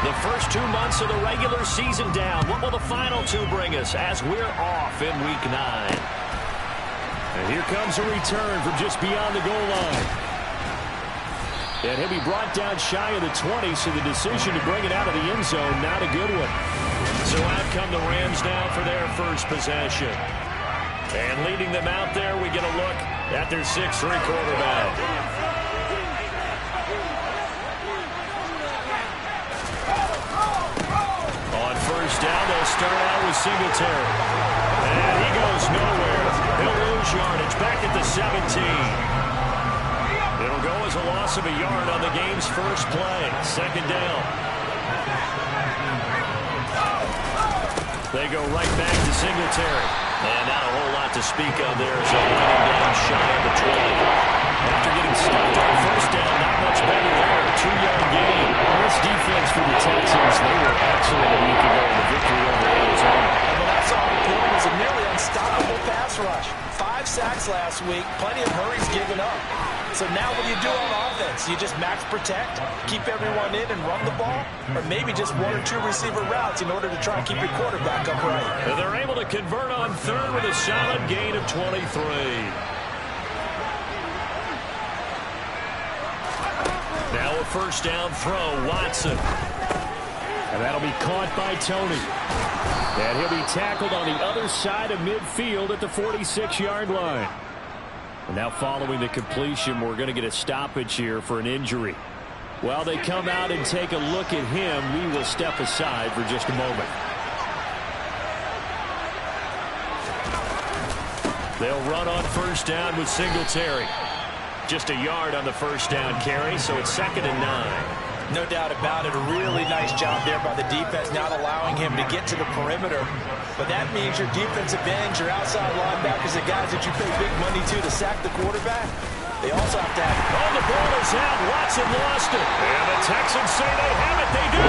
The first 2 months of the regular season down. What will the final 2 bring us as we're off in Week 9? And here comes a return from just beyond the goal line. And he'll be brought down shy of the 20, so the decision to bring it out of the end zone, not a good one. So out come the Rams now for their first possession. And leading them out there, we get a look at their 6'3" quarterback. On first down, they'll start out with Singletary. And he goes nowhere. He'll lose yardage back at the 17. It'll go as a loss of a yard on the game's first play. Second down. They go right back to Singletary. And not a whole lot to speak of there as they'll run him down shy of the 20. After getting stopped on first down, not much better there. 2-yard gain. This defense for the Texans, they were excellent a week ago in the victory over Arizona. But that's all important was a nearly unstoppable pass rush. 5 sacks last week, plenty of hurries given up. So now what do you do on offense? You just max protect, keep everyone in and run the ball? Or maybe just 1 or 2 receiver routes in order to try and keep your quarterback upright? And they're able to convert on third with a solid gain of 23. Now a first down throw, Watson. And that'll be caught by Tony. And he'll be tackled on the other side of midfield at the 46-yard line. And now following the completion, we're going to get a stoppage here for an injury. While they come out and take a look at him, we will step aside for just a moment. They'll run on first down with Singletary. Just a yard on the first down carry, so it's 2nd and 9. No doubt about it. A really nice job there by the defense, not allowing him to get to the perimeter. But that means your defensive ends, your outside linebackers, the guys that you pay big money to sack the quarterback, they also have to have... Oh, the ball is out. Watson lost it. And the Texans say they have it. They do.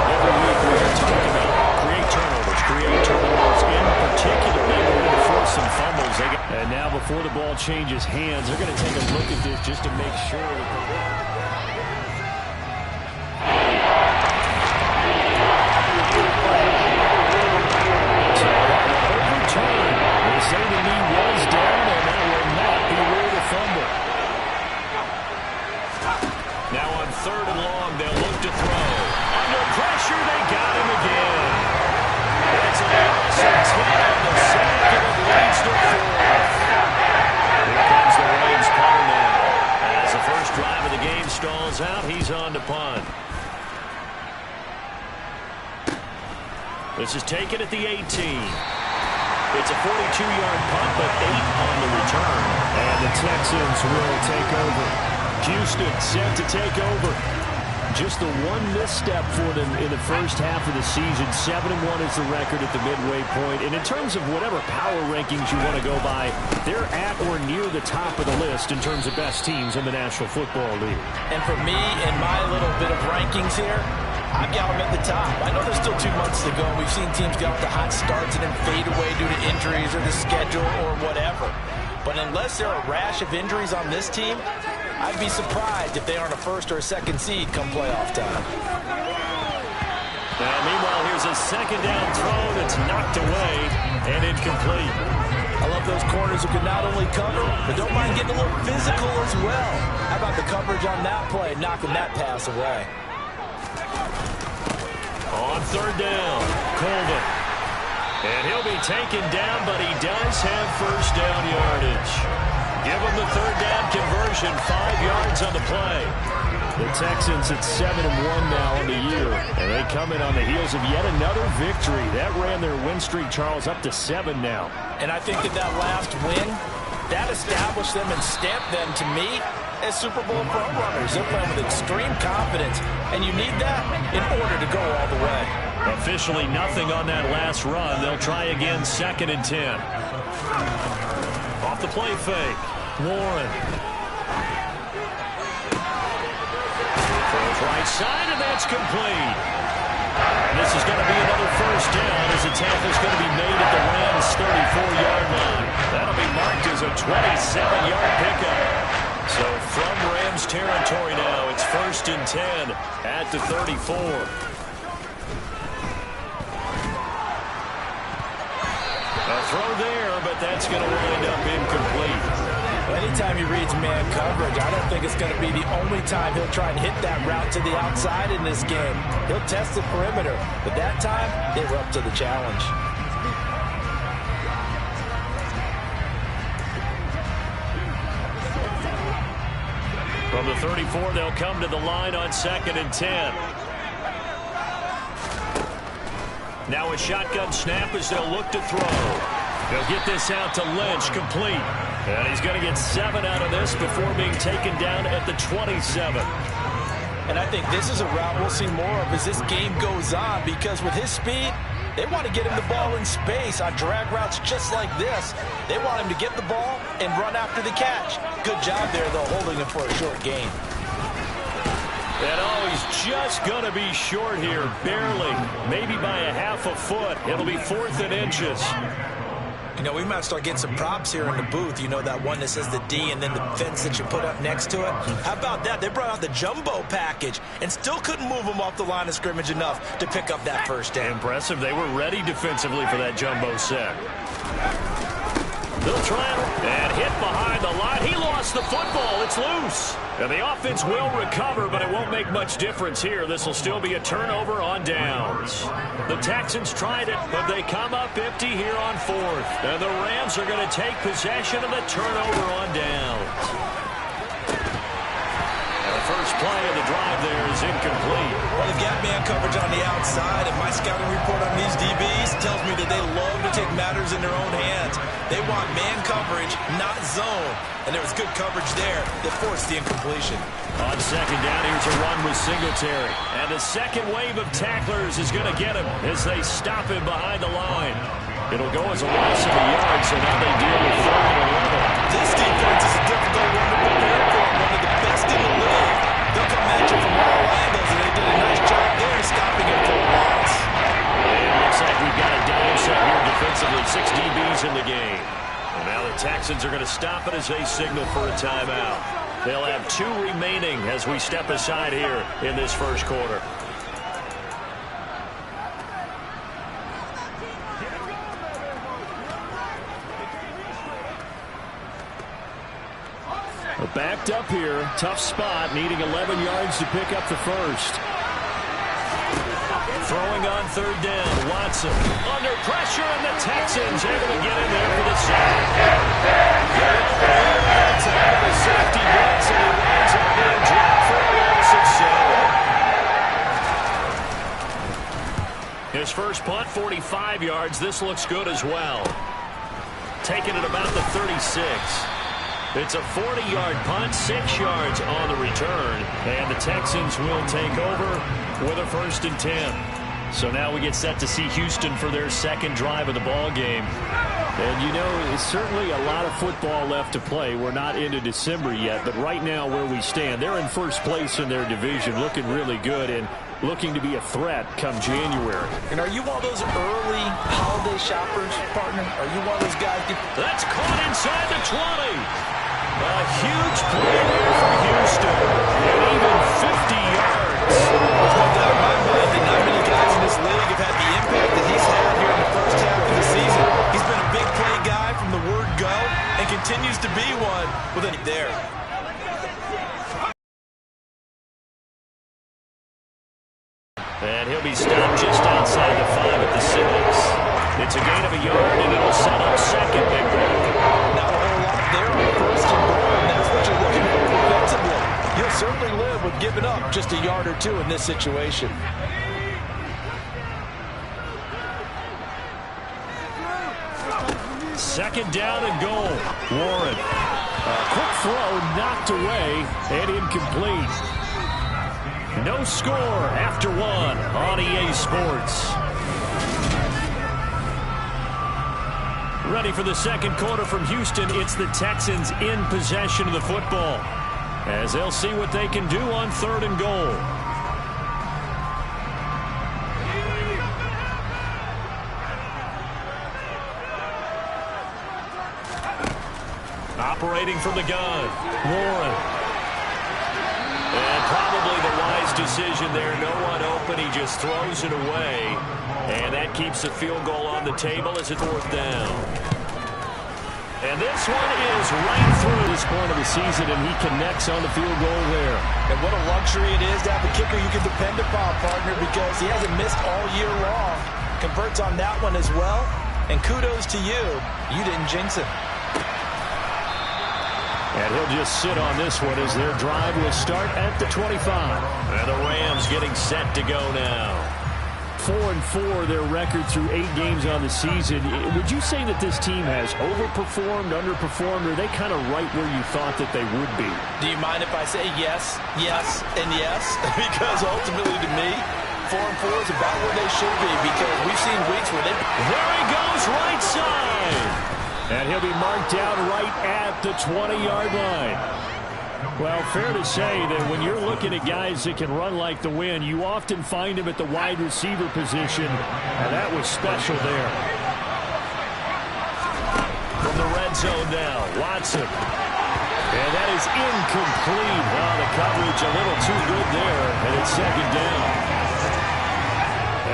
Every week we're talking about create turnovers in particular. They're going to force some fumbles. And now before the ball changes hands, they're going to take a look at this just to make sure that they say the knee was down, and that will not be ruled a fumble. Now on 3rd and long, they'll look to throw. Under pressure, they got him again. It's a loss of 10. The sack, and it leads to 4th. Here comes the Rams punter now. As the first drive of the game stalls out, he's on to punt. This is taken at the 18. It's a 42-yard punt, but 8 on the return. And the Texans will take over. Houston set to take over. Just the one misstep for them in the first half of the season. 7-1 is the record at the midway point. And in terms of whatever power rankings you want to go by, they're at or near the top of the list in terms of best teams in the National Football League. And for me, in my little bit of rankings here, I've got them at the top. I know there's still 2 months to go. We've seen teams get off to hot starts and then fade away due to injuries or the schedule or whatever. But unless there are a rash of injuries on this team, I'd be surprised if they aren't a 1st or a 2nd seed come playoff time. Now, meanwhile, here's a 2nd down throw that's knocked away and incomplete. I love those corners who can not only cover, but don't mind getting a little physical as well. How about the coverage on that play, knocking that pass away? On 3rd down, Colvin. And he'll be taken down, but he does have first down yardage. Give him the 3rd down conversion, 5 yards on the play. The Texans at 7-1 now on the year. And they come in on the heels of yet another victory. That ran their win streak, Charles, up to 7 now. And I think that last win, that established them and stamped them, to me, as Super Bowl front runners. They're playing with extreme confidence, and you need that in order to go all the way. Officially nothing on that last run. They'll try again, 2nd and 10. Off the play fake, Warren. Throws right side, and that's complete. And this is going to be another first down as the tackle's going to be made at the Rams' 34-yard line. That'll be marked as a 27-yard pickup. So from Rams territory, and 10 at the 34. A throw there, but that's going to wind up incomplete. Anytime he reads man coverage, I don't think it's going to be the only time he'll try and hit that route to the outside in this game. He'll test the perimeter, but that time, they were up to the challenge. From the 34, they'll come to the line on 2nd and 10. Now a shotgun snap as they'll look to throw. They'll get this out to Lynch, complete. And he's going to get 7 out of this before being taken down at the 27. And I think this is a route we'll see more of as this game goes on, because with his speed, they want to get him the ball in space on drag routes just like this. They want him to get the ball and run after the catch. Good job there, though, holding him for a short gain. And oh, he's just going to be short here, barely, maybe by a half a foot. It'll be 4th and inches. You know, we might start getting some props here in the booth. You know, that one that says the D and then the fence that you put up next to it. How about that? They brought out the jumbo package and still couldn't move them off the line of scrimmage enough to pick up that first down. Impressive. They were ready defensively for that jumbo set. They'll try and hit behind the line. He lost the football. It's loose. And the offense will recover, but it won't make much difference here. This will still be a turnover on downs. The Texans tried it, but they come up empty here on 4th. And the Rams are going to take possession of the turnover on downs. And the first play of the drive there is incomplete. Well, they've got man coverage on the outside, and my scouting report on these DBs tells me that they love to take matters in their own hands. They want man coverage, not zone. And there was good coverage there that forced the incompletion. On 2nd down, here's a run with Singletary. And the second wave of tacklers is going to get him as they stop him behind the line. It'll go as a loss of a yard, so now they deal with 4th and 11. This defense is a difficult one to prepare for. One of the best in the league. They'll come at you from all angles, and they did a nice job there stopping him for a loss. It looks like we've got a down set here defensively. 6 DBs in the game. And now the Texans are going to stop it as they signal for a timeout. They'll have 2 remaining as we step aside here in this first quarter. Backed up here, tough spot, needing 11 yards to pick up the first. Throwing on 3rd down, Watson under pressure, and the Texans able to get in there for the sack. The safety blitz, and he winds up being dropped for a loss of 7. His first punt, 45 yards. This looks good as well. Taking it about the 36. It's a 40-yard punt, 6 yards on the return, and the Texans will take over with a 1st and 10. So now we get set to see Houston for their second drive of the ball game. And you know, it's certainly a lot of football left to play. We're not into December yet, but right now where we stand, they're in first place in their division, looking really good and looking to be a threat come January. And are you one of those early holiday shoppers, partner? Are you one of those guys? That's caught inside the 20. A huge play there for Houston. And even 50 yards. There's no doubt in my mind that not many guys in this league have had the impact that he's had here in the first half of the season. He's been a big play guy from the word go and continues to be one with a there. And he'll be stopped just outside the 5 at the 6. It's a gain of a yard, and it'll set up second. Not a whole lot there on 1st and goal, and that's what you're looking for defensively. You'll certainly live with giving up just a yard or 2 in this situation. Second down and goal. Warren. A quick throw knocked away and incomplete. No score after 1 on EA Sports. Ready for the second quarter from Houston. It's the Texans in possession of the football, as they'll see what they can do on 3rd and goal. Operating from the gun, Warren. And probably the wise decision there. No one open. He just throws it away. And that keeps the field goal on the table as it's 4th down. And this one is right through this point of the season, and he connects on the field goal there. And what a luxury it is to have a kicker you can depend upon, partner, because he hasn't missed all year long. Converts on that one as well. And kudos to you. You didn't jinx it. And he'll just sit on this one as their drive will start at the 25. And the Rams getting set to go now. 4-4 their record through 8 games on the season. Would you say that this team has overperformed, underperformed, or are they kind of right where you thought that they would be? Do you mind if I say yes, yes, and yes? Because ultimately to me, 4-4 is about where they should be, because we've seen weeks where they... There he goes, right side! And he'll be marked down right at the 20-yard line. Well, fair to say that when you're looking at guys that can run like the wind, you often find them at the wide receiver position, and that was special there. From the red zone now, Watson. And that is incomplete. Well, the coverage a little too good there, and it's 2nd down.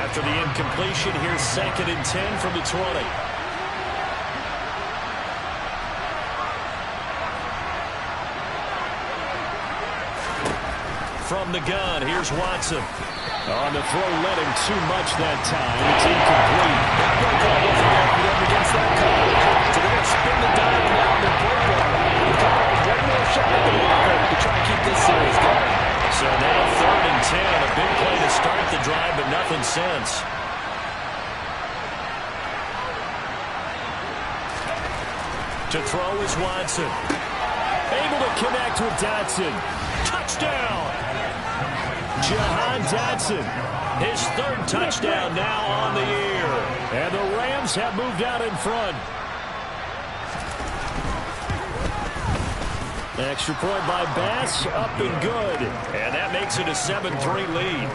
After the incompletion, here's 2nd and 10 from the 20. From the gun, here's Watson. On the throw, led him too much that time. It's incomplete. That play call wasn't there for them against that coverage. So they're going to spin the dial now in their playbook. They've come up with one more shot at the blocker to try and keep this series going. So now 3rd and 10. A big play to start the drive, but nothing since. To throw is Watson. Able to connect with Dotson. Touchdown! Jahan Dotson, his 3rd touchdown now on the year. And the Rams have moved out in front. Extra point by Bass, up and good. And that makes it a 7-3 lead.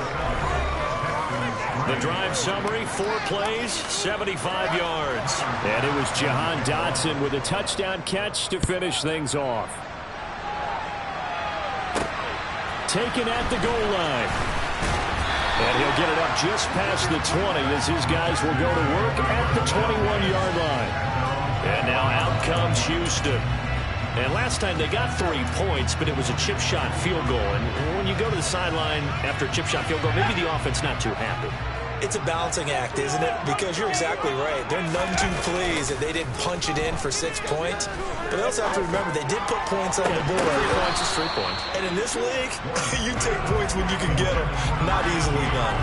The drive summary, 4 plays, 75 yards. And it was Jahan Dotson with a touchdown catch to finish things off. Taken at the goal line. And he'll get it up just past the 20 as his guys will go to work at the 21-yard line. And now out comes Houston. And last time they got 3 points, but it was a chip shot field goal. And when you go to the sideline after a chip shot field goal, maybe the offense not too happy. It's a balancing act, isn't it? Because you're exactly right. They're none too pleased that they didn't punch it in for 6 points. But they also have to remember they did put points on the board. 3 points is 3 points. And in this league, you take points when you can get them. Not easily done.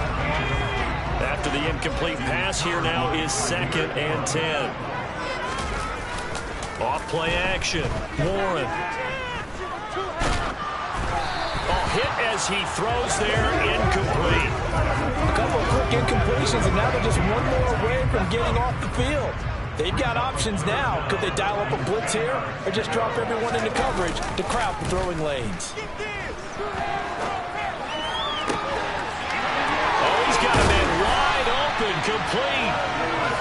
After the incomplete pass, here now is 2nd and 10. Off play action. Warren. Hit as he throws there, incomplete. A couple of quick incompletions, and now they're just one more away from getting off the field. They've got options now. Could they dial up a blitz here, or just drop everyone into coverage to crowd the throwing lanes? Oh, he's got a man wide open, complete.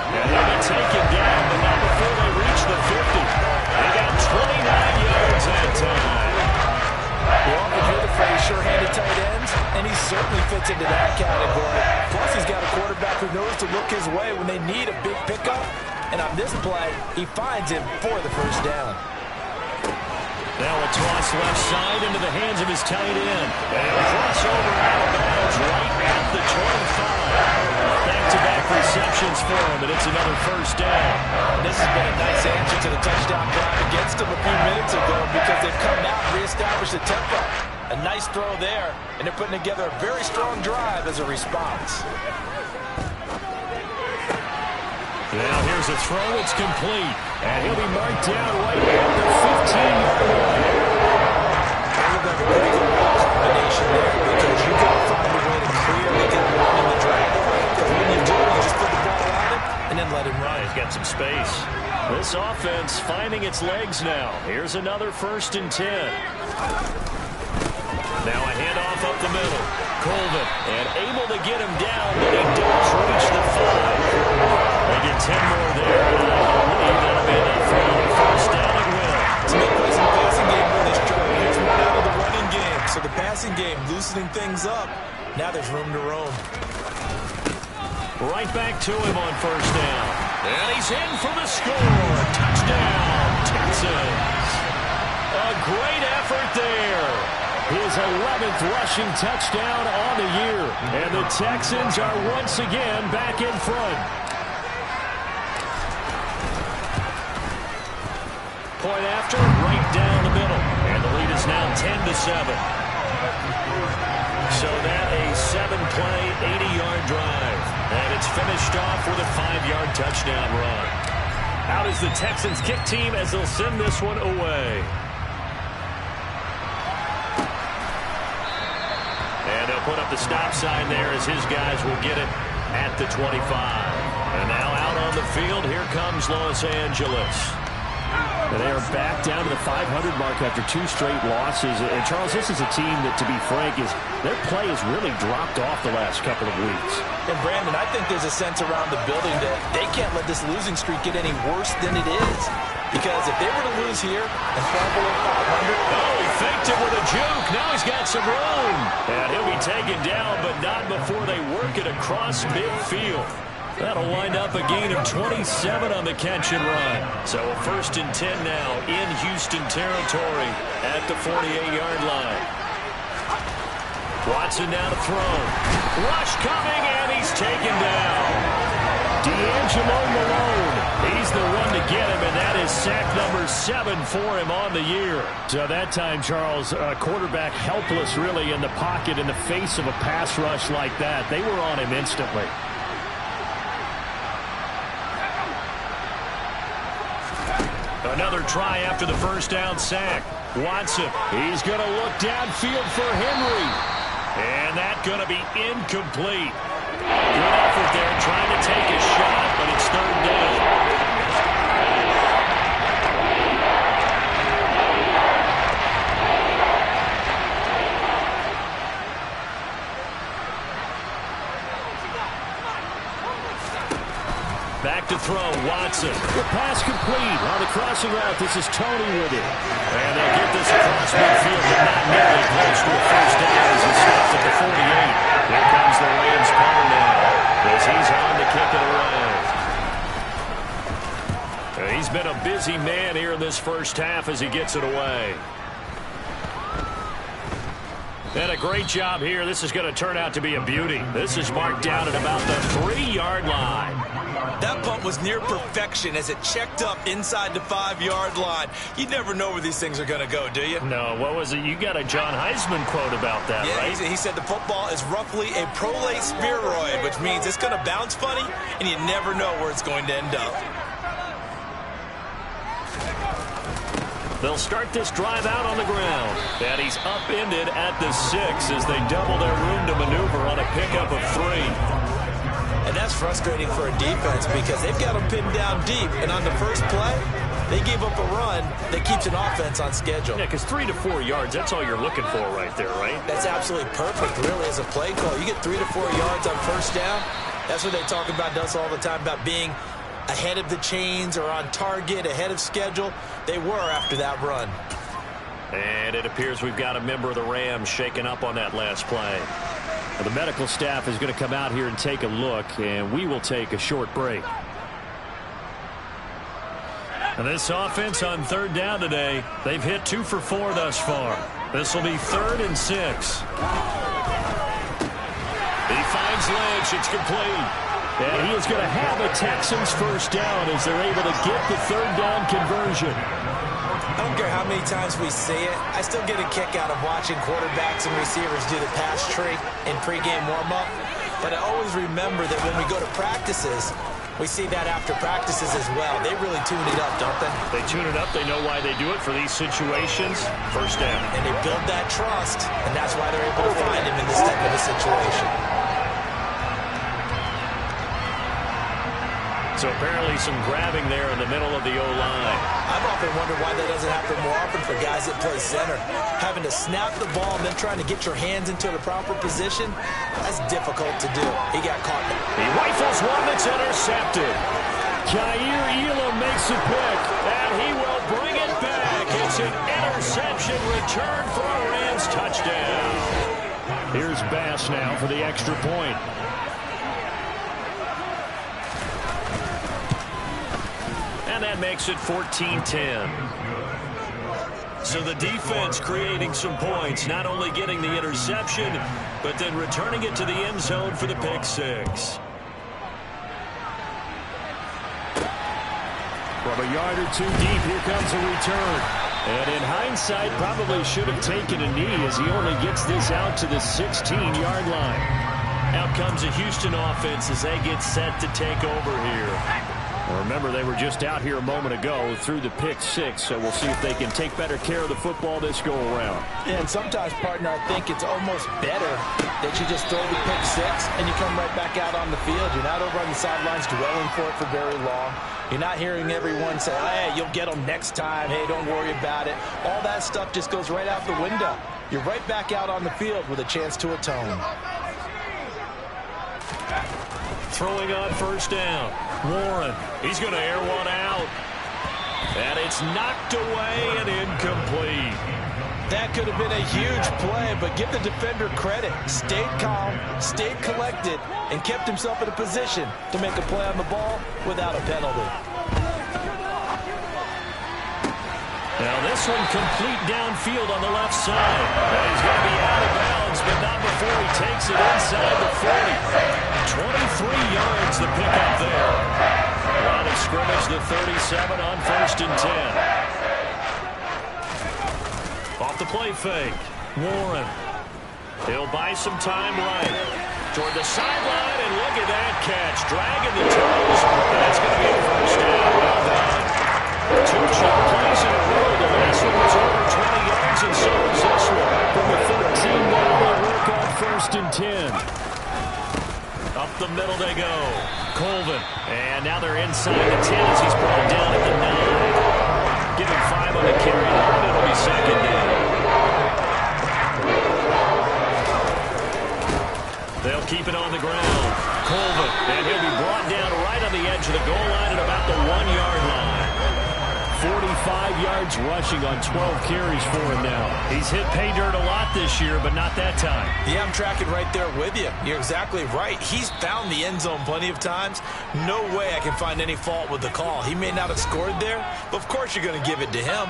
And he'll be taken down, but not before they reach the 50. They got 29 yards that time. You often hear the phrase sure-handed tight ends, and he certainly fits into that category. Plus, he's got a quarterback who knows to look his way when they need a big pickup. And on this play, he finds him for the 1st down. Now a toss left side into the hands of his tight end. And a crossover out of bounds right at the 25. Back-to-back receptions for him, and it's another 1st down. This has been a nice answer to the touchdown drive against him a few minutes ago because they've come out and reestablished the tempo. A nice throw there, and they're putting together a very strong drive as a response. Now here's a throw, it's complete. And he'll be marked down right at the 15-yard line. You've got a pretty good combination there because you've got to find a way to clearly get one in the drive. Because when you do, you just put the ball at him and then let him run. He's got some space. This offense finding its legs now. Here's another 1st and 10. Now a handoff up the middle. Colvin, and able to get him down, but he does reach the 5. They get 10 more there, and I believe that'll be enough for the 1st down and will. To make plays in the passing game really strong. Here's one out of the running game. So the passing game, loosening things up. Now there's room to roam. Right back to him on first down. And he's in for the score. Touchdown, Texans. A great effort there. His 11th rushing touchdown on the year. And the Texans are once again back in front. Point after, right down the middle. And the lead is now 10-7. So that a 7-play, 80-yard drive. And it's finished off with a 5-yard touchdown run. Out is the Texans kick team as they'll send this one away. And they'll put up the stop sign there as his guys will get it at the 25. And now out on the field, here comes Los Angeles. And they are back down to the 500 mark after 2 straight losses. And, Charles, this is a team that, to be frank, their play has really dropped off the last couple of weeks. And, Brandon, I think there's a sense around the building that they can't let this losing streak get any worse than it is. Because if they were to lose here and fall below 500... Oh, he faked it with a juke. Now he's got some room. And he'll be taken down, but not before they work it across midfield. That'll wind up a gain of 27 on the catch and run. So a 1st and 10 now in Houston territory at the 48-yard line. Watson now to throw. Rush coming, and he's taken down. D'Angelo Malone. He's the one to get him, and that is sack number 7 for him on the year. So that time, Charles, quarterback helpless really in the pocket in the face of a pass rush like that. They were on him instantly. Another try after the first down sack. Watson, he's going to look downfield for Henry. And that's going to be incomplete. Good effort there trying to take a shot, but it's 3rd down. Back to throw, Watson. The pass complete on the crossing route. This is Tony with it. And they'll get this across midfield, but not nearly close to a first down as he stops at the 48. Here comes the Rams punter now as he's on to kick it away. He's been a busy man here in this first half as he gets it away. And a great job here. This is going to turn out to be a beauty. This is marked down at about the 3-yard line. That punt was near perfection as it checked up inside the 5-yard line. You never know where these things are going to go, do you? No, what was it? You got a John Heisman quote about that, right? He said the football is roughly a prolate spheroid, which means it's going to bounce funny, and you never know where it's going to end up. They'll start this drive out on the ground. And he's upended at the 6 as they double their room to maneuver on a pickup of 3. And that's frustrating for a defense because they've got them pinned down deep. And on the first play, they gave up a run that keeps an offense on schedule. Yeah, because 3 to 4 yards, that's all you're looking for right there, right? That's absolutely perfect, really, as a play call. You get 3 to 4 yards on first down. That's what they talk about us all the time, about being ahead of the chains or on target, ahead of schedule. They were after that run. And it appears we've got a member of the Rams shaken up on that last play. Well, the medical staff is going to come out here and take a look, and we will take a short break. And this offense on 3rd down today, they've hit 2 for 4 thus far. This will be 3rd and 6. He finds Lynch. It's complete. And he is going to have a Texans first down as they're able to get the 3rd down conversion. I don't care how many times we see it. I still get a kick out of watching quarterbacks and receivers do the pass tree in pregame warm-up. But I always remember that when we go to practices, we see that after practices as well. They really tune it up, don't they? They tune it up. They know why they do it for these situations. First down. And they build that trust, and that's why they're able to find him in this type of a situation. So apparently some grabbing there in the middle of the O-line. I've often wondered why that doesn't happen more often for guys that play center. Having to snap the ball and then trying to get your hands into the proper position, that's difficult to do. He got caught. He rifles one that's intercepted. Jair Elam makes a pick, and he will bring it back. It's an interception return for a Rams touchdown. Here's Bass now for the extra point. And that makes it 14-10. So the defense creating some points, not only getting the interception, but then returning it to the end zone for the pick six. From a yard or two deep, here comes a return. And in hindsight, probably should have taken a knee as he only gets this out to the 16-yard line. Out comes a Houston offense as they get set to take over here. Remember, they were just out here a moment ago through the pick six, so we'll see if they can take better care of the football this go-around. And sometimes, partner, I think it's almost better that you just throw the pick six and you come right back out on the field. You're not over on the sidelines dwelling for it for very long. You're not hearing everyone say, hey, you'll get them next time. Hey, don't worry about it. All that stuff just goes right out the window. You're right back out on the field with a chance to atone. Throwing on first down. Warren, he's going to air one out. And it's knocked away and incomplete. That could have been a huge play, but give the defender credit. Stayed calm, stayed collected, and kept himself in a position to make a play on the ball without a penalty. Now this one complete downfield on the left side. He's going to be out of bounds, but not before he takes it inside the 40. 23 yards the pickup there. Line of scrimmage, the 37 on 1st and 10. Off the play fake. Warren. He'll buy some time right. Toward the sideline, and look at that catch. Dragging the toes. That's going to be a first down. Well done. Two chunk plays in a row. The last one was over 20 yards, and so was this one. From the 13 now, they'll work on 1st and 10. Up the middle they go. Colvin. And now they're inside the 10 as he's brought down at the 9. Give him 5 on the carry. And it'll be second down. They'll keep it on the ground. Colvin. And he'll be brought down right on the edge of the goal line at about the 1-yard line. 45 yards rushing on 12 carries for him now. He's hit pay dirt a lot this year, but not that time. Yeah, I'm tracking right there with you. You're exactly right. He's found the end zone plenty of times. No way I can find any fault with the call. He may not have scored there, but of course you're going to give it to him.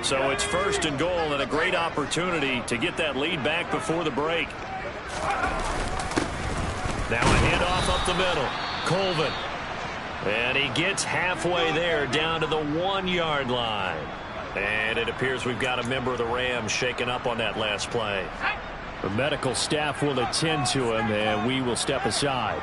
So it's 1st and goal and a great opportunity to get that lead back before the break. Now a handoff up the middle. Colvin. And he gets halfway there down to the 1-yard line. And it appears we've got a member of the Rams shaken up on that last play. The medical staff will attend to him, and we will step aside.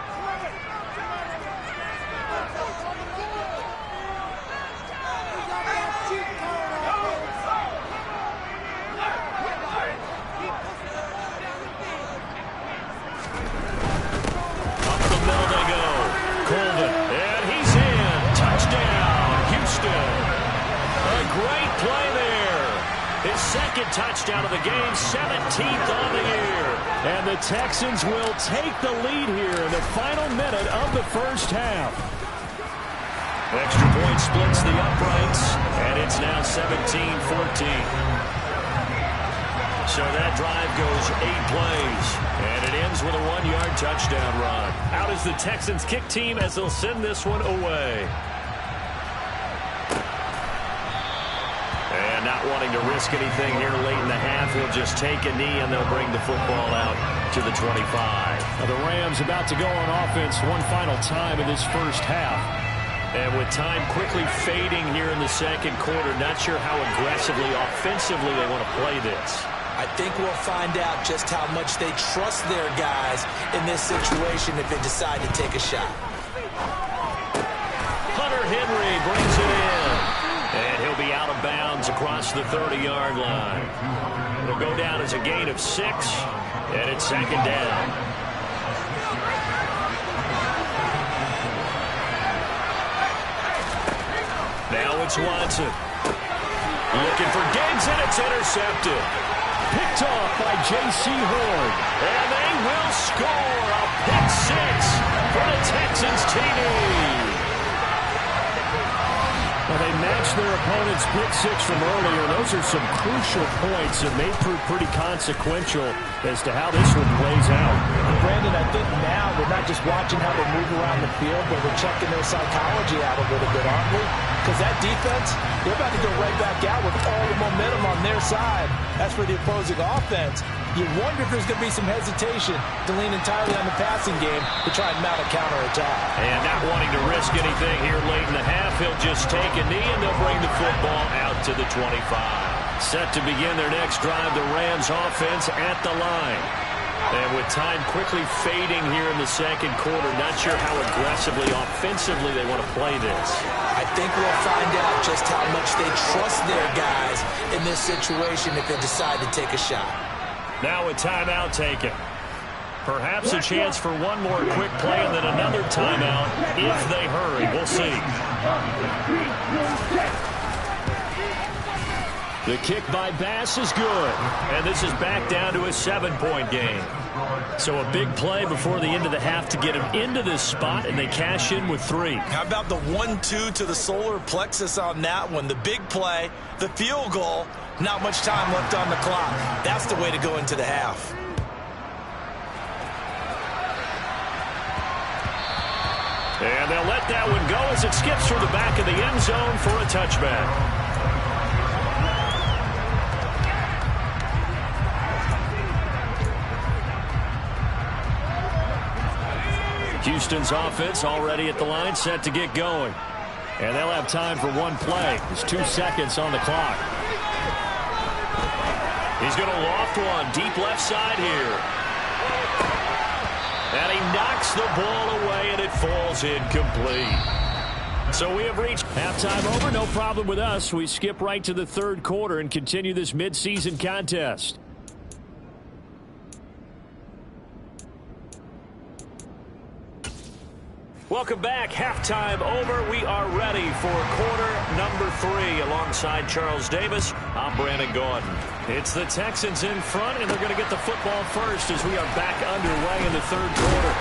Second touchdown of the game, 17th on the year. And the Texans will take the lead here in the final minute of the first half. Extra point splits the uprights, and it's now 17-14. So that drive goes 8 plays, and it ends with a 1-yard touchdown run. Out is the Texans kick team as they'll send this one away. Not wanting to risk anything here late in the half, he'll just take a knee and they'll bring the football out to the 25. Now the Rams about to go on offense one final time in this first half. And with time quickly fading here in the second quarter, not sure how aggressively, offensively they want to play this. I think we'll find out just how much they trust their guys in this situation if they decide to take a shot. Hunter Henry brings it in. And he'll be out of bounds across the 30-yard line. It'll go down as a gain of 6, and it's second down. Now it's Watson. Looking for Diggs, and it's intercepted. Picked off by J.C. Horn. And they will score a pick six for the Texans TD. Well, they matched their opponent's pick six from earlier. Those are some crucial points, and they prove pretty consequential as to how this one plays out. Brandon, I think now we're not just watching how they move around the field, but we're checking their psychology out a little bit, aren't we? Because that defense, they're about to go right back out with all the momentum on their side. As for the opposing offense, you wonder if there's going to be some hesitation to lean entirely on the passing game to try and mount a counterattack. And not wanting to risk anything here late in the half, he'll just take a knee and they'll bring the football out to the 25. Set to begin their next drive, the Rams offense at the line. And with time quickly fading here in the second quarter, not sure how aggressively, offensively they want to play this. I think we'll find out just how much they trust their guys in this situation if they decide to take a shot. Now a timeout taken. Perhaps a chance for one more quick play and then another timeout if they hurry. We'll see. The kick by Bass is good. And this is back down to a 7-point game. So a big play before the end of the half to get them into this spot, and they cash in with 3. How about the 1-2 to the solar plexus on that one? The big play, the field goal, not much time left on the clock. That's the way to go into the half. And they'll let that one go as it skips through the back of the end zone for a touchback. Houston's offense already at the line, set to get going. And they'll have time for one play. There's 2 seconds on the clock. He's going to loft one deep left side here. And he knocks the ball away, and it falls incomplete. So we have reached halftime over. No problem with us. We skip right to the third quarter and continue this midseason contest. Welcome back. Halftime over. We are ready for quarter number 3 alongside Charles Davis. I'm Brandon Gaudin. It's the Texans in front, and they're going to get the football first as we are back underway in the third quarter.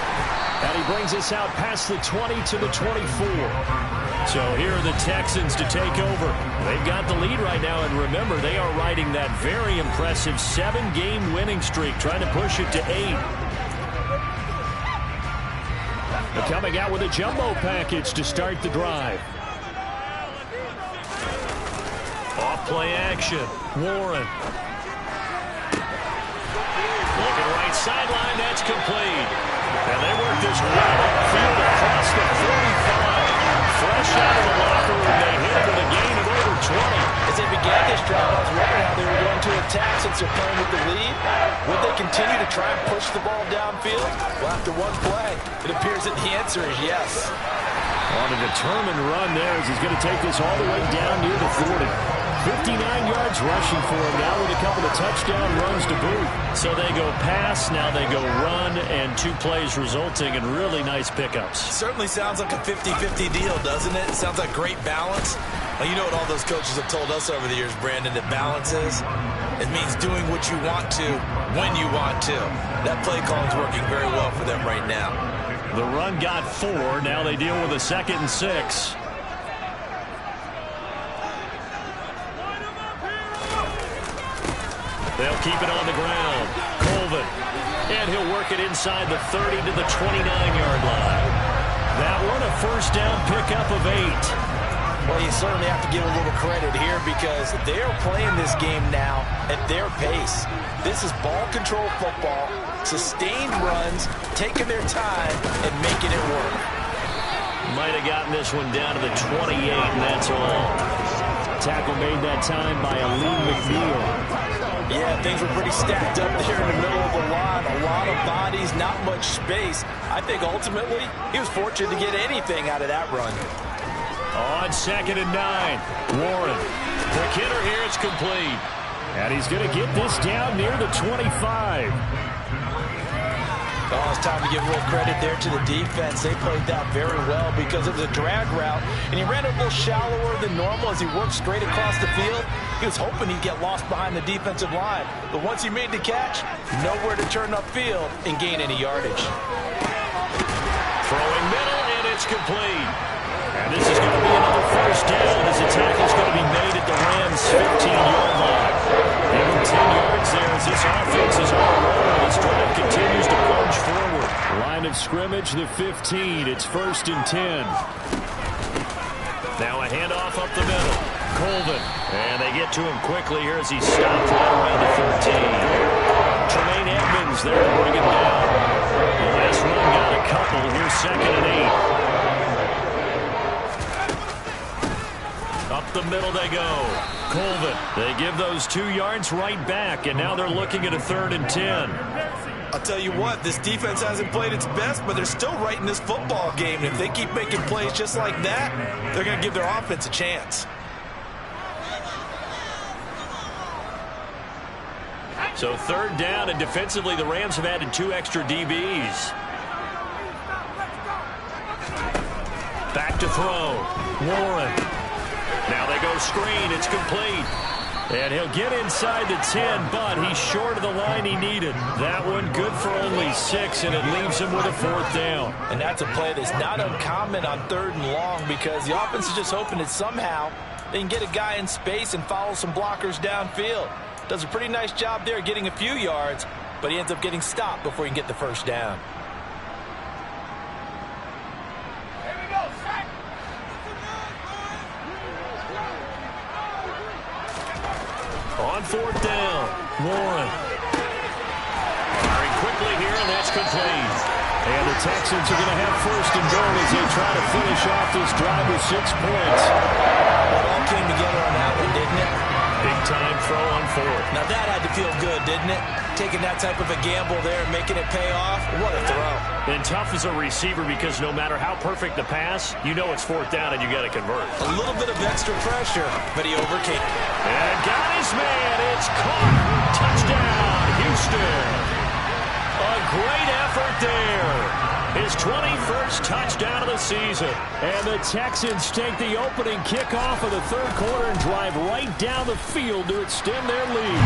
And he brings us out past the 20 to the 24. So here are the Texans to take over. They've got the lead right now, and remember, they are riding that very impressive 7-game winning streak, trying to push it to 8. They're coming out with a jumbo package to start the drive. Off play action. Warren. Looking right sideline. That's complete. And they work this right upfield across the 45. Fresh out of the locker room. They hit it with a gain of over 20. As they began this drive, I was wondering how they were going to attack since they're playing with the lead. Would they continue to try and push the ball downfield? Well, after one play, it appears that the answer is yes. On a determined run there as he's going to take this all the way down near the 40. 59 yards rushing for him now with a couple of touchdown runs to boot. So they go pass, now they go run, and 2 plays resulting in really nice pickups. Certainly sounds like a 50-50 deal, doesn't it? Sounds like great balance. Well, you know what all those coaches have told us over the years, Brandon, that balance is? It means doing what you want to when you want to. That play call is working very well for them right now. The run got 4. Now they deal with a 2nd and 6. They'll keep it on the ground. Colvin. And he'll work it inside the 30 to the 29-yard line. That one a first down pickup of 8. Well, you certainly have to give a little credit here because they're playing this game now at their pace. This is ball control football, sustained runs, taking their time, and making it work. Might have gotten this one down to the 28, and that's all. Tackle made that time by Aleem McNeil. Yeah, things were pretty stacked up there in the middle of the line. A lot of bodies, not much space. I think ultimately he was fortunate to get anything out of that run. On 2nd and 9, Warren. Quick hitter here, it's complete. And he's going to get this down near the 25. Oh, it's time to give a little credit there to the defense. They played that very well because it was a drag route, and he ran a little shallower than normal as he worked straight across the field. He He was hoping he'd get lost behind the defensive line. But once he made the catch, nowhere to turn upfield and gain any yardage. Throwing middle, and it's complete. And this is going to be another first down as the tackle's going to be made at the Rams' 15-yard line. Give him 10 yards there as this offense is on a roll. This drive continues to plunge forward. Line of scrimmage, the 15. It's 1st and 10. Now a handoff up the middle. Colvin. And they get to him quickly here as he's stopped right around the 13. Tremaine Edmonds there to bring him down. The last run got a couple. Here's 2nd and 8. Up the middle they go. Colvin. They give those 2 yards right back, and now they're looking at a 3rd and 10. I'll tell you what, this defense hasn't played its best, but they're still right in this football game. And if they keep making plays just like that, they're going to give their offense a chance. So 3rd down, and defensively the Rams have added 2 extra DBs. Back to throw. Warren. Now they go screen. It's complete. And he'll get inside the 10, but he's short of the line he needed. That one good for only 6, and it leaves him with a 4th down. And that's a play that's not uncommon on 3rd and long because the offense is just hoping that somehow they can get a guy in space and follow some blockers downfield. Does a pretty nice job there getting a few yards, but he ends up getting stopped before he can get the 1st down. On 4th down, Warren. Firing quickly here, and that's complete. And the Texans are going to have 1st and goal as they try to finish off this drive with 6 points. It all came together on that one, didn't it? Big-time throw on 4th. Now that had to feel good, didn't it? Taking that type of a gamble there and making it pay off. What a throw. And tough as a receiver because no matter how perfect the pass, you know it's 4th down and you got to convert. A little bit of extra pressure, but he overcame. And got his man. It's caught. Touchdown, Houston. A great effort there. His 21st touchdown of the season. And the Texans take the opening kickoff of the 3rd quarter and drive right down the field to extend their lead.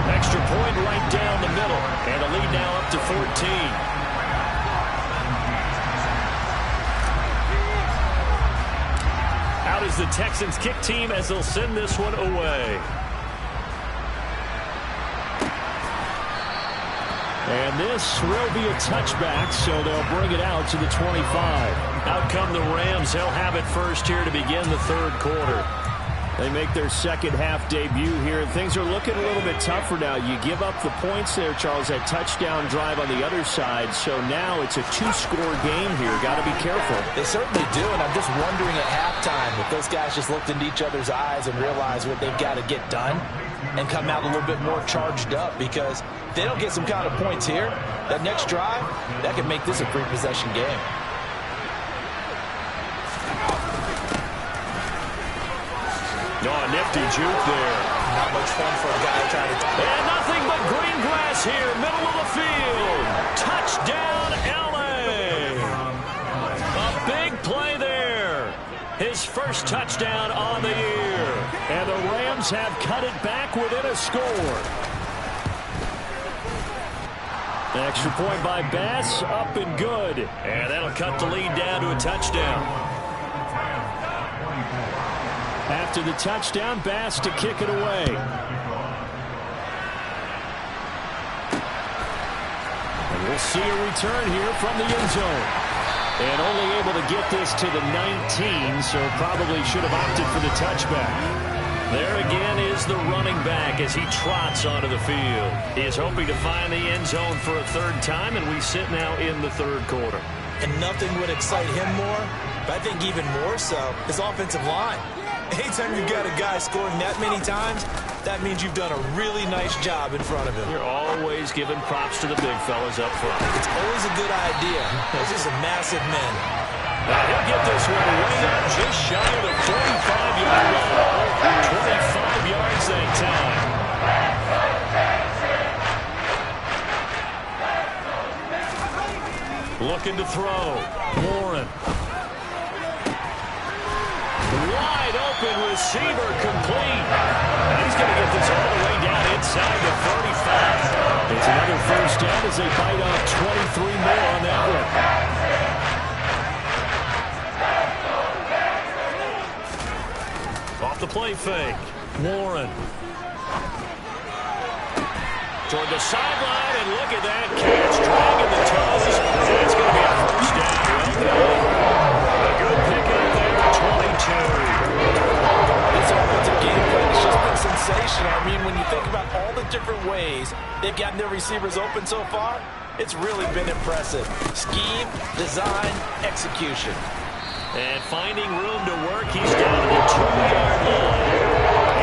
Extra point right down the middle. And the lead now up to 14. Out is the Texans kick team as they'll send this one away. And this will be a touchback, so they'll bring it out to the 25. Out come the Rams. They'll have it first here to begin the 3rd quarter. They make their 2nd half debut here. Things are looking a little bit tougher now. You give up the points there, Charles, that touchdown drive on the other side. So now it's a 2-score game here. Got to be careful. They certainly do, and I'm just wondering at halftime if those guys just looked into each other's eyes and realized what they've got to get done and come out a little bit more charged up, because if they don't get some kind of points here, that next drive, that could make this a 3-possession game. Oh, nifty juke there. Not much fun for a guy trying to... And nothing but green grass here, middle of the field. Touchdown, L.A. A big play there. His 1st touchdown on the year. And the Rams have cut it back within a score. An extra point by Bass, up and good. And that'll cut the lead down to a touchdown. After the touchdown, Bass to kick it away. And we'll see a return here from the end zone. And only able to get this to the 19, so probably should have opted for the touchback. There again is the running back as he trots onto the field. He is hoping to find the end zone for a 3rd time, and we sit now in the 3rd quarter. And nothing would excite him more, but I think even more so, his offensive line. Anytime you've got a guy scoring that many times, that means you've done a really nice job in front of him. You're always giving props to the big fellas up front. It's always a good idea. Those are some massive men. Now he'll get this one way up just shy of the 45-yard line. 25 yards that time. Looking to throw. Warren. Wide open. open receiver complete. And he's going to get this all the way down inside the 35. It's another first down as they bite off 23 more on that one. Off the play fake. Warren. Toward the sideline, and look at that catch. Dragging the toes. It's going to be a first down. Well done. A good pickup there at 22. This offensive game plan has just been sensational. I mean, when you think about all the different ways they've gotten their receivers open so far, it's really been impressive. Scheme, design, execution. And finding room to work, he's down to the 2-yard line.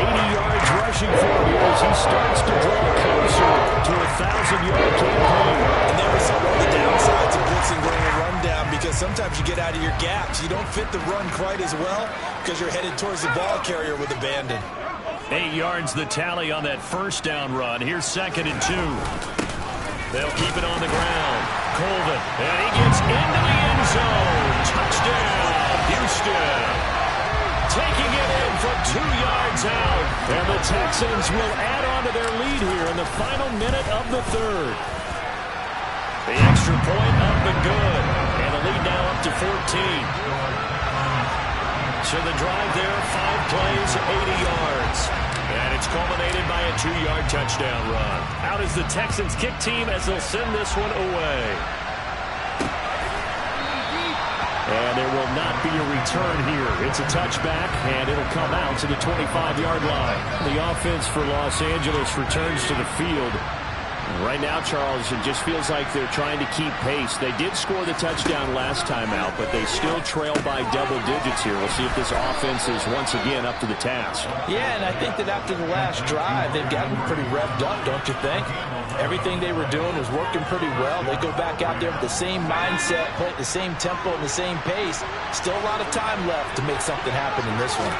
80 yards rushing for him as he starts to draw closer to a 1,000-yard campaign. And there was some of the downsides of blitzing during a rundown, because sometimes you get out of your gaps. You don't fit the run quite as well because you're headed towards the ball carrier with abandon. 8 yards the tally on that first down run. Here's 2nd and 2. They'll keep it on the ground. Colvin, and he gets into the end zone. Touchdown, Houston. Taking it in from 2 yards out. And the Texans will add on to their lead here in the final minute of the third. The extra point up and good. And the lead now up to 14. So the drive there, 5 plays, 80 yards. And it's culminated by a 2-yard touchdown run. Out is the Texans kick team as they'll send this one away. And there will not be a return here. It's a touchback, and it'll come out to the 25-yard line. The offense for Los Angeles returns to the field. Right now, Charles, it just feels like they're trying to keep pace. They did score the touchdown last time out, but they still trail by double digits here. We'll see if this offense is once again up to the task. Yeah, and I think that after the last drive, they've gotten pretty revved up, don't you think? Everything they were doing was working pretty well. They go back out there with the same mindset, play at the same tempo and the same pace. Still a lot of time left to make something happen in this one.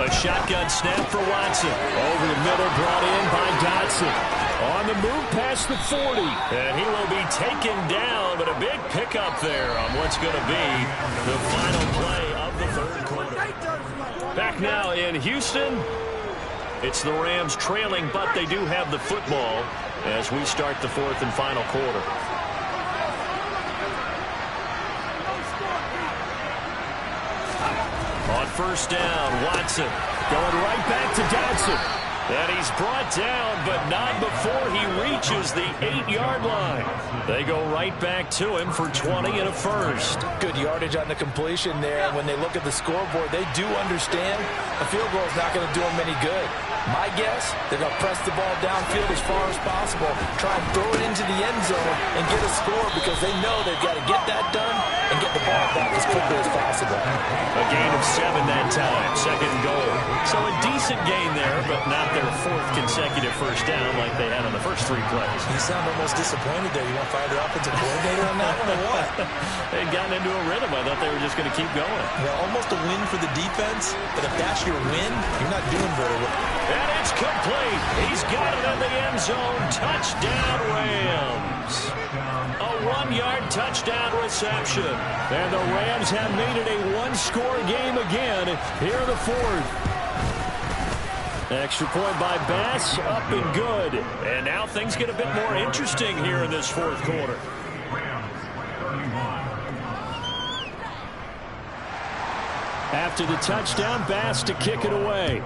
A shotgun snap for Watson. Over the middle, brought in by Dotson. On the move past the 40. And he will be taken down, but a big pickup there on what's going to be the final play of the third quarter. Back now in Houston. It's the Rams trailing, but they do have the football as we start the fourth and final quarter. On first down, Watson going right back to Dotson. And he's brought down, but not before he reaches the 8-yard line. They go right back to him for 20 and a first. Good yardage on the completion there. And when they look at the scoreboard, they do understand a field goal is not going to do them any good. My guess, they're going to press the ball downfield as far as possible, try and throw it into the end zone and get a score, because they know they've got to get that done and get the ball back as quickly as possible. A gain of 7 that time, 2nd and goal. So a decent gain there, but not their 4th consecutive first down like they had on the first 3 plays. You sound almost disappointed there. You want to fire the offensive coordinator on that one or what? They'd gotten into a rhythm. I thought they were just going to keep going. Well, almost a win for the defense, but if that's your win, you're not doing very well. And it's complete. He's got it in the end zone. Touchdown, Rams. A 1-yard touchdown reception. And the Rams have made it a 1-score game again here in the fourth. Extra point by Bass, up and good. And now things get a bit more interesting here in this fourth quarter. After the touchdown, Bass to kick it away.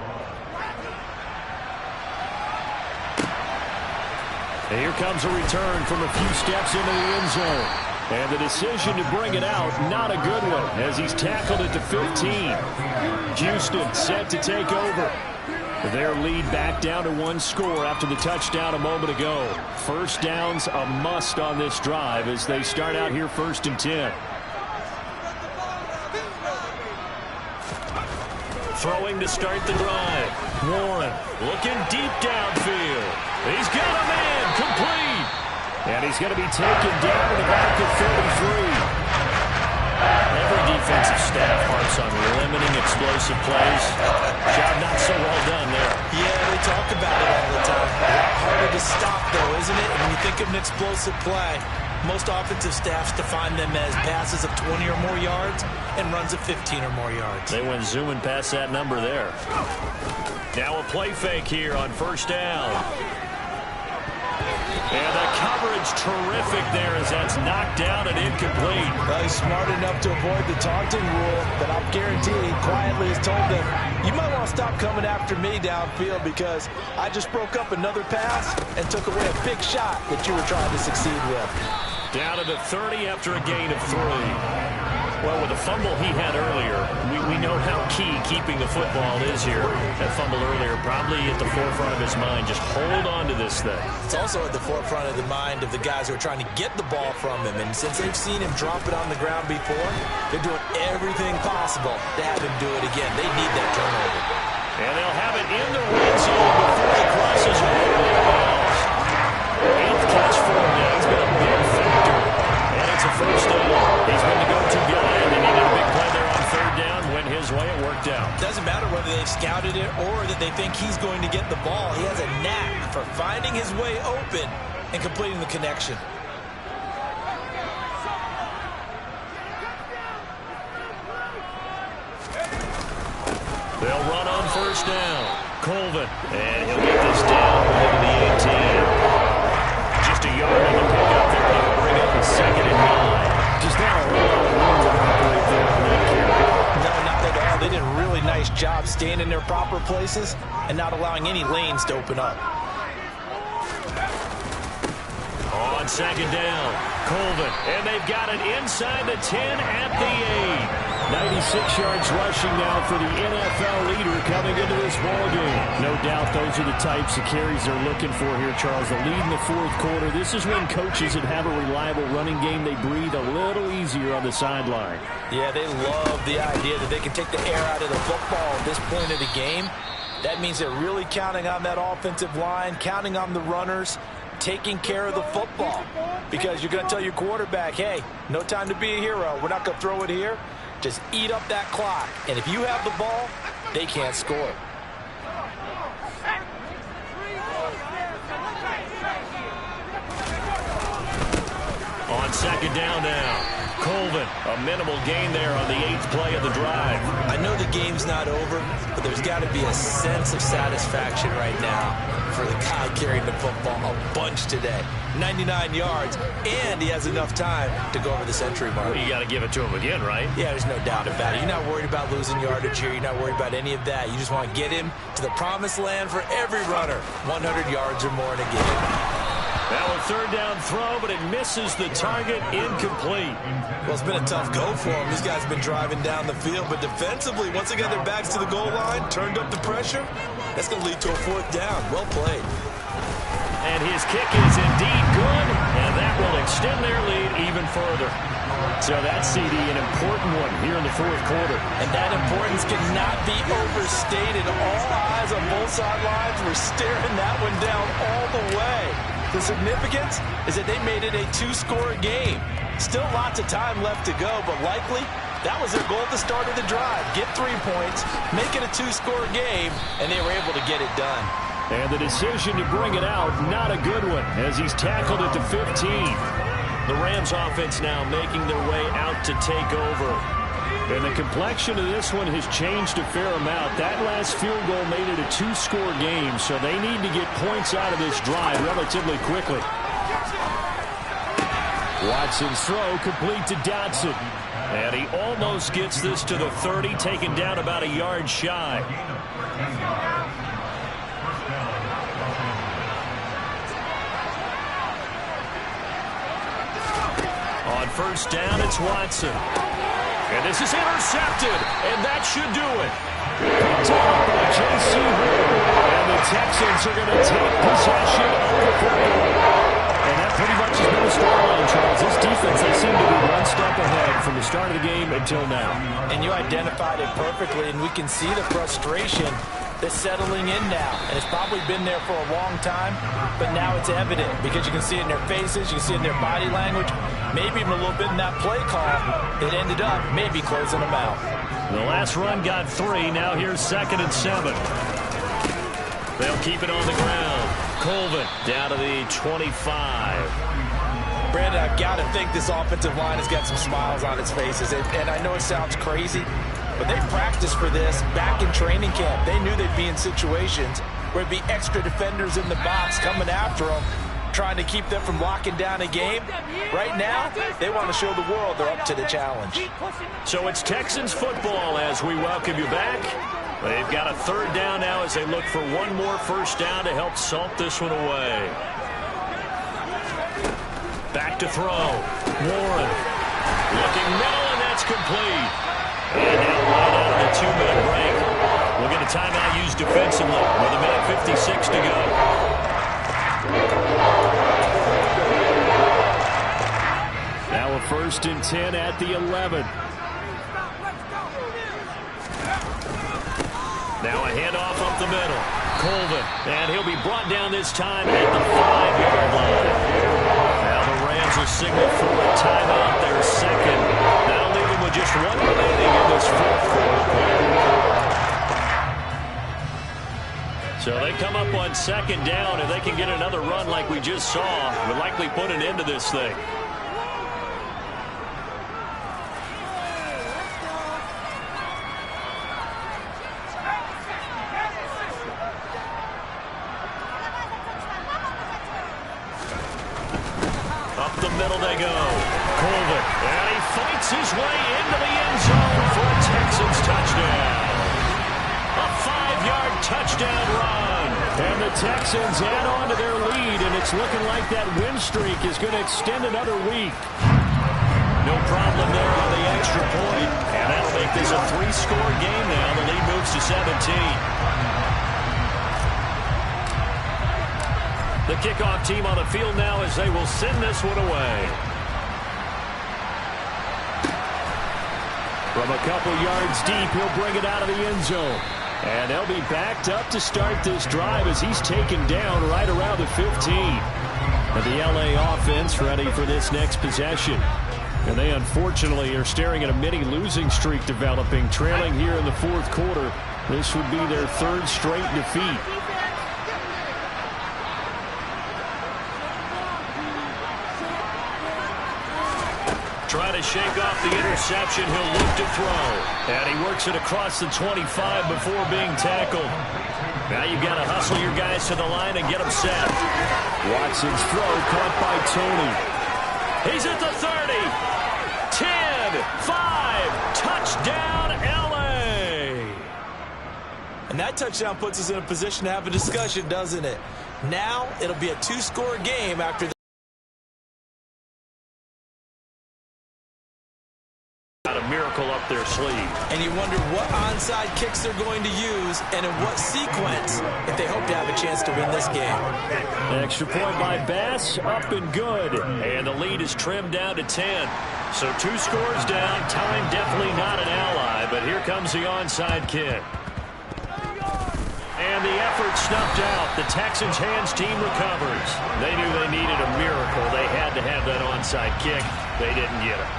And here comes a return from a few steps into the end zone. And the decision to bring it out, not a good one, as he's tackled it to 15. Houston set to take over. Their lead back down to 1 score after the touchdown a moment ago. First down's a must on this drive as they start out here 1st and 10. Throwing to start the drive. Warren looking deep downfield. He's got a man complete. And he's going to be taken down to the back of 33. Every defensive staff harps on limiting explosive plays. Job not so well done there. Yeah, they talk about it all the time. A lot harder to stop, though, isn't it? And when you think of an explosive play, Most offensive staffs define them as passes of 20 or more yards and runs of 15 or more yards. They went zooming past that number there. Now a play fake here on first down. And the coverage terrific there as that's knocked down and incomplete. Well, he's smart enough to avoid the taunting rule, but I'll guarantee he quietly has told them, you might want to stop coming after me downfield because I just broke up another pass and took away a big shot that you were trying to succeed with. Down to the 30 after a gain of 3. Well, with the fumble he had earlier, we know how key keeping the football is here. That fumble earlier probably at the forefront of his mind. Just hold on to this thing. It's also at the forefront of the mind of the guys who are trying to get the ball from him. And since they've seen him drop it on the ground before, they're doing everything possible to have him do it again. They need that turnover. And they'll have it in the red zone before he crosses over the bounds. 8th catch for him now. He's been a big factor. And it's a first down. He's been the go-to guy, and they needed a big play there on third down. Went his way. It worked out. Doesn't matter whether they've scouted it or that they think he's going to get the ball. He has a knack for finding his way open and completing the connection. They'll run on first down. Colvin. And he'll get this down into the 18. Just a yard on the pickup there. They'll bring up a 2nd and 9. Just not a lot of room to operate there on that carry. No, not at all. They did a really nice job staying in their proper places and not allowing any lanes to open up. On 2nd down, Colvin. And they've got it inside the 10 at the 8. 96 yards rushing now for the NFL leader coming into this ballgame. No doubt those are the types of carries they're looking for here, Charles. The lead in the 4th quarter. This is when coaches that have a reliable running game, they breathe a little easier on the sideline. Yeah, they love the idea that they can take the air out of the football at this point of the game. That means they're really counting on that offensive line, counting on the runners, taking care of the football. Because you're going to tell your quarterback, hey, no time to be a hero. We're not going to throw it here. Just eat up that clock. And if you have the ball, they can't score. On 2nd down now. Colvin, a minimal gain there on the 8th play of the drive. I know the game's not over, but there's got to be a sense of satisfaction right now for the guy carrying the football a bunch today. 99 yards, and he has enough time to go over the century mark. Well, you got to give it to him again, right? Yeah, there's no doubt about it. You're not worried about losing yardage here. You're not worried about any of that. You just want to get him to the promised land for every runner. 100 yards or more in a game. Now a 3rd down throw, but it misses the target, incomplete. Well, it's been a tough go for him. These guys have been driving down the field, but defensively, once they got their backs to the goal line, turned up the pressure, that's going to lead to a 4th down. Well played. And his kick is indeed good, and that will extend their lead even further. So that CD, an important one here in the 4th quarter. And that importance cannot be overstated. All eyes on both sidelines were staring that one down all the way. The significance is that they made it a 2-score game. Still lots of time left to go, but likely that was their goal at the start of the drive. Get 3 points, make it a 2-score game, and they were able to get it done. And the decision to bring it out, not a good one, as he's tackled at the 15. The Rams offense now making their way out to take over. And the complexion of this one has changed a fair amount. That last field goal made it a 2-score game, so they need to get points out of this drive relatively quickly. Watson's throw complete to Dotson. And he almost gets this to the 30, taken down about a yard shy. On first down, it's Watson. And this is intercepted, and that should do it. Picked up by J.C. Horn. And the Texans are going to take possession of the football. And that pretty much has been the storyline, Charles. This defense, they seem to be one step ahead from the start of the game until now. And you identified it perfectly, and we can see the frustration that's settling in now. And it's probably been there for a long time, but now it's evident because you can see it in their faces, you can see it in their body language, maybe even a little bit in that play call that ended up maybe closing them out. The last run got 3. Now here's 2nd and 7. They'll keep it on the ground. Colvin down to the 25. Brandon, I've got to think this offensive line has got some smiles on its faces. And I know it sounds crazy, but they practiced for this back in training camp. They knew they'd be in situations where it'd be extra defenders in the box coming after them, trying to keep them from locking down a game. Right now, they want to show the world they're up to the challenge. So it's Texans football as we welcome you back. They've got a third down now as they look for one more first down to help salt this one away. Back to throw. Warren looking middle, and that's complete. And now right out of the 2-minute break. We'll get a timeout used defensively with 1:56 to go. Now a 1st and 10 at the 11. Now a handoff up the middle. Colvin, and he'll be brought down this time at the 5-yard line. Now the Rams will signal for a timeout, their second. That'll leave them with just one remaining in this fourth quarter. So they come up on 2nd down. If they can get another run like we just saw, would likely put an end to this thing. Up the middle they go. Colvin, and he fights his way into the end zone for a Texans touchdown. A 5-yard touchdown run. And the Texans add on to their lead, and it's looking like that win streak is going to extend another week. No problem there on the extra point, and that'll make this a 3-score game now. The lead moves to 17. The kickoff team on the field now as they will send this one away. From a couple yards deep, he'll bring it out of the end zone. And they'll be backed up to start this drive as he's taken down right around the 15. And the LA offense ready for this next possession. And they unfortunately are staring at a mini losing streak developing, trailing here in the 4th quarter. This would be their 3rd straight defeat. Trying to shake off the interception. He'll look to throw. And he works it across the 25 before being tackled. Now you've got to hustle your guys to the line and get them set. Watson's throw caught by Tony. He's at the 30. 10, 5, touchdown LA. And that touchdown puts us in a position to have a discussion, doesn't it? Now it'll be a 2-score game after a miracle up their sleeve. And you wonder what onside kicks they're going to use and in what sequence if they hope to have a chance to win this game. Extra point by Bass, up and good. And the lead is trimmed down to 10. So 2 scores down. Time definitely not an ally, but here comes the onside kick. And the effort snuffed out. The Texans hands team recovers. They knew they needed a miracle. They had to have that onside kick. They didn't get it.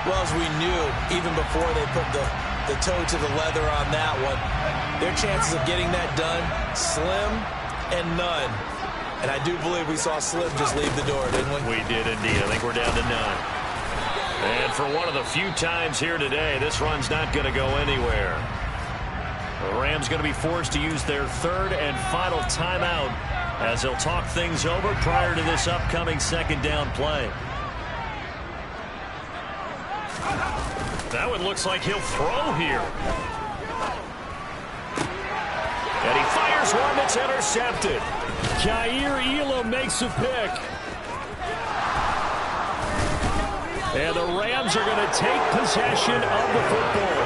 Well, as we knew, even before they put the toe to the leather on that one, their chances of getting that done, slim and none. And I do believe we saw Slim just leave the door, didn't we? We did indeed. I think we're down to none. And for one of the few times here today, this run's not going to go anywhere. The Rams going to be forced to use their 3rd and final timeout as they'll talk things over prior to this upcoming 2nd down play. That one looks like he'll throw here. And he fires one that's intercepted. Kaiir Elam makes a pick. And the Rams are going to take possession of the football.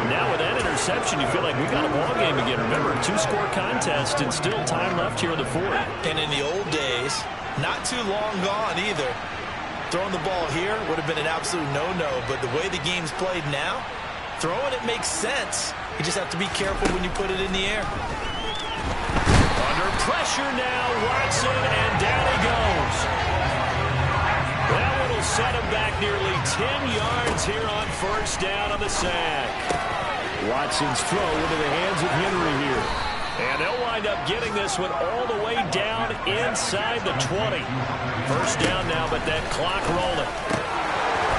Now with that interception, you feel like we got a ball game again. Remember, 2-score contest and still time left here in the 4th. And in the old days, not too long gone either. Throwing the ball here would have been an absolute no-no, but the way the game's played now, throwing it makes sense. You just have to be careful when you put it in the air. Under pressure now, Watson, and down he goes. That one will set him back nearly 10 yards here on 1st down on the sack. Watson's throw into the hands of Henry here. And they'll wind up getting this one all the way down inside the 20. First down now, but that clock rolling.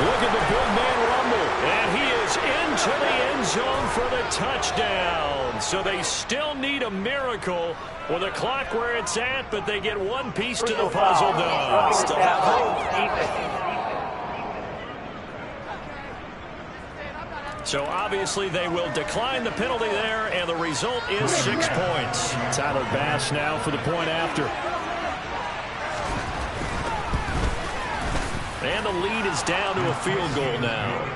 Look at the big man rumble. And he is into the end zone for the touchdown. So they still need a miracle with the clock where it's at, but they get one piece to the puzzle done. Still have hope. So obviously they will decline the penalty there, and the result is 6 points. Tyler Bass now for the point after. And the lead is down to a field goal now.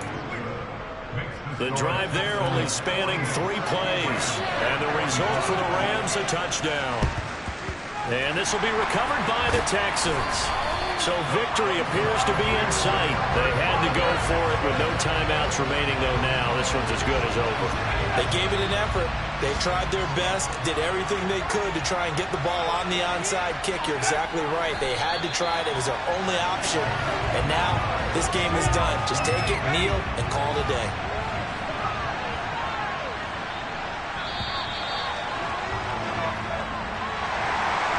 The drive there only spanning 3 plays. And the result for the Rams, a touchdown. And this will be recovered by the Texans. So victory appears to be in sight. They had to go for it with no timeouts remaining, though, now. This one's as good as over. They gave it an effort. They tried their best, did everything they could to try and get the ball on the onside kick. You're exactly right. They had to try it. It was their only option. And now this game is done. Just take it, kneel, and call it a day.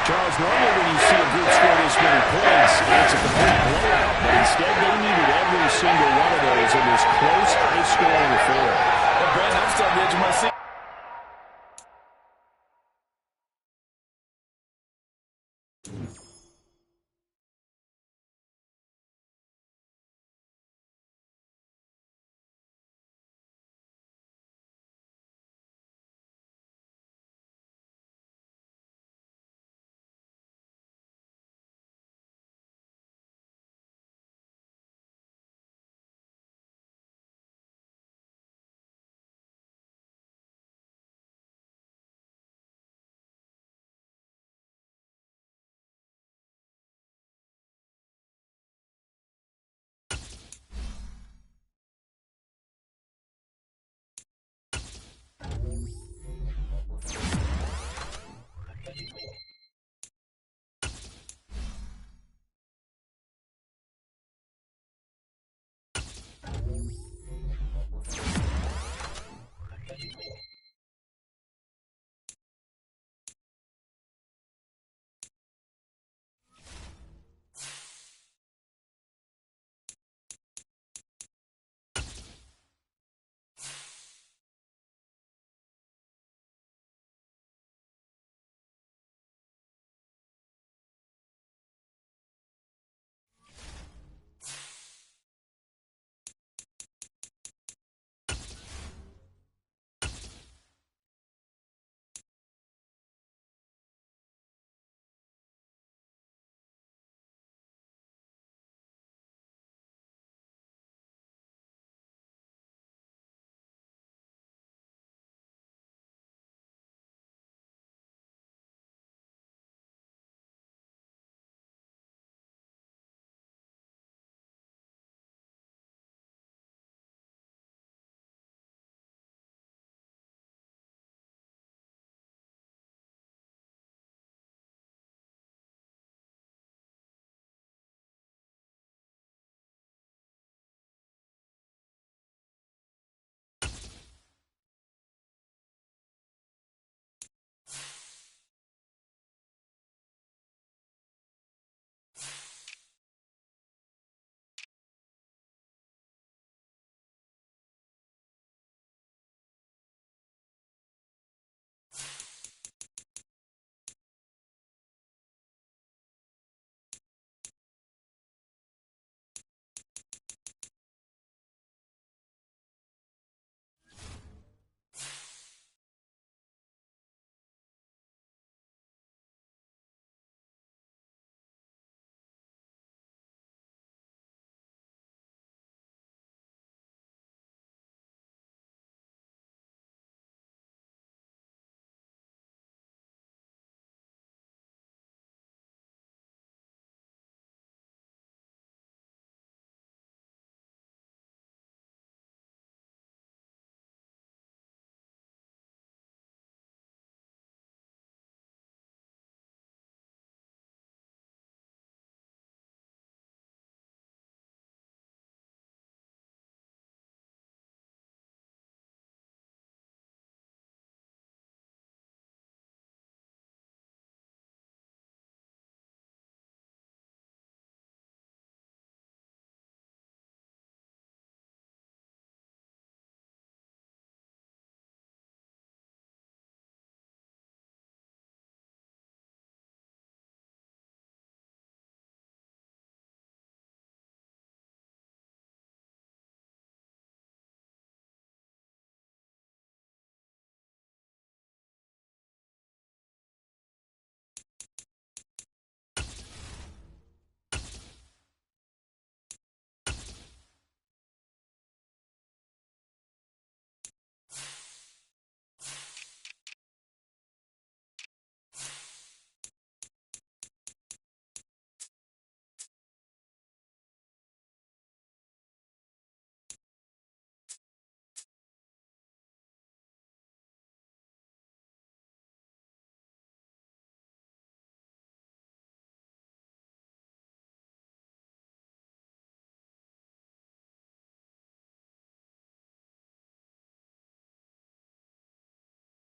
Charles, normally when you see a group score this many points, it's a complete blowout. But instead, they needed every single one of those in this close, high-scoring affair. But